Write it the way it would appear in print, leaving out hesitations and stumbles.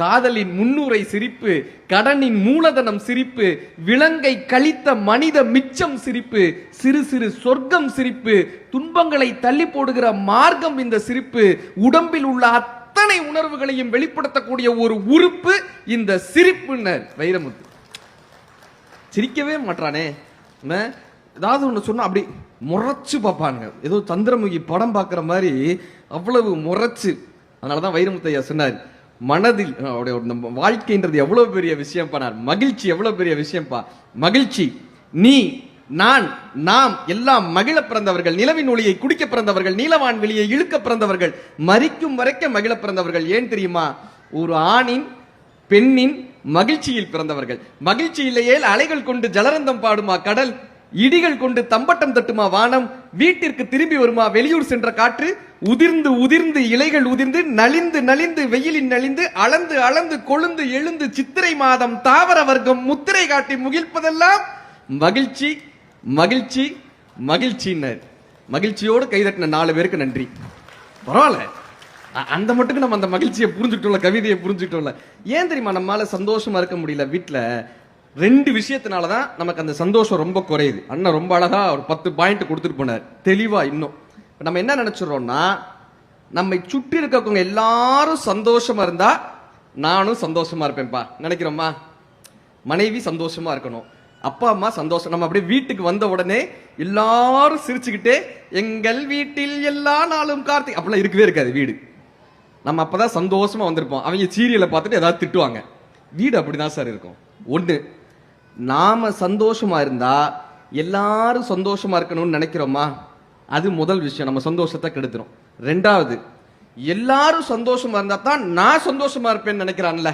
காதலின் முன்னுரை சிரிப்பு, கடனின் மூலதனம் சிரிப்பு, விலங்கை கழித்த மனித மிச்சம் சிரிப்பு, சிறு சிறு சொர்க்கம் சிரிப்பு, துன்பங்களை தள்ளி போடுகிற மார்க்கம் இந்த சிரிப்பு, உடம்பில் உள்ள அத்தனை உணர்வுகளையும் வெளிப்படுத்தக்கூடிய ஒரு உறுப்பு இந்த சிரிப்புன்னர் வைரமுத்து. சிரிக்கவே மாட்டானே, ஏதாவது ஒன்று சொன்னா அப்படி முறைச்சு பார்ப்பானுங்க, ஏதோ சந்திரமுகி படம் பார்க்குற மாதிரி அவ்வளவு முறைச்சு. அதனாலதான் வைரமுத்தையா சொன்னார், மனதில் நம்ம வாழ்க்கைன்றது எவ்வளவு பெரிய விஷயம் பண்ணார், மகிழ்ச்சி எவ்வளவு பெரிய விஷயம்ப்பா. மகிழ்ச்சி நீ நான் நாம் எல்லாம் மகிழ பிறந்தவர்கள், நிலவின் ஒளியை குடிக்க பிறந்தவர்கள், நீலவான் வெளியை இழுக்க பிறந்தவர்கள், மரிக்கும் வரைக்க மகிழ பிறந்தவர்கள். ஏன் தெரியுமா? ஒரு ஆணின் பெண்ணின் மகிழ்ச்சியில் பிறந்தவர்கள். மகிழ்ச்சி இல்லையே அலைகள் கொண்டு ஜலரந்தம் பாடுமா கடல், இடிகள் கொண்டு தம்பட்டம் தட்டுமா வானம், வீட்டிற்கு திரும்பி வருமா வெளியூர் சென்ற காற்று, உதிர்ந்து உதிர்ந்து இலைகள் உதிர்ந்து நலிந்து நலிந்து வெயிலின் நலிந்து அளந்து அளந்து கொழுந்து எழுந்து சித்திரை மாதம் தாவர வர்க்கம் முத்திரை காட்டி முகிழ்ப்பதெல்லாம் மகிழ்ச்சி மகிழ்ச்சி மகிழ்ச்சினர். மகிழ்ச்சியோடு கைதட்டின 4 பேருக்கு நன்றி. பரவாயில்ல, அந்த மட்டுக்கு நம்ம அந்த மகிழ்ச்சியை புரிஞ்சுக்கிட்டோம்ல, கவிதையை புரிஞ்சுக்கிட்டோம்ல. ஏன் தெரியுமா நம்மளால சந்தோஷமா இருக்க முடியல? வீட்டுல 2 விஷயத்தினாலதான் நமக்கு அந்த சந்தோஷம் ரொம்ப குறையுது. அண்ணன் ரொம்ப அழகா ஒரு 10 பாயிண்ட் கொடுத்துட்டு போனார் தெளிவா. இன்னும் நம்ம என்ன நினைச்சிடறோம்னா, நம்மை சுற்றி இருக்கவங்க எல்லாரும் சந்தோஷமா இருந்தா நானும் சந்தோஷமா இருப்பேன்பா நினைக்கிறோமா? மனைவி சந்தோஷமா இருக்கணும், அப்பா அம்மா சந்தோஷம். நம்ம அப்படியே வீட்டுக்கு வந்த உடனே எல்லாரும் சிரிச்சுக்கிட்டே எங்கள் வீட்டில் எல்லா நாளும் கார்த்திகை அப்படிலாம் இருக்கவே இருக்காது வீடு. நம்ம அப்பதான் சந்தோஷமா வந்திருப்போம். அவங்க சீரியலை பார்த்துட்டு ஏதாவது திட்டுவாங்க. வீடு அப்படிதான் சார் இருக்கும். ஒண்ணு, நாம சந்தோஷமா இருந்தா எல்லாரும் சந்தோஷமா இருக்கணும்னு நினைக்கிறோமா? அது முதல் விஷயம், நம்ம சந்தோஷத்தை கெடுத்துரும். 2வது, எல்லாரும் சந்தோஷமா இருந்தா தான் நான் சந்தோஷமா இருப்பேன்னு நினைக்கிறான்ல.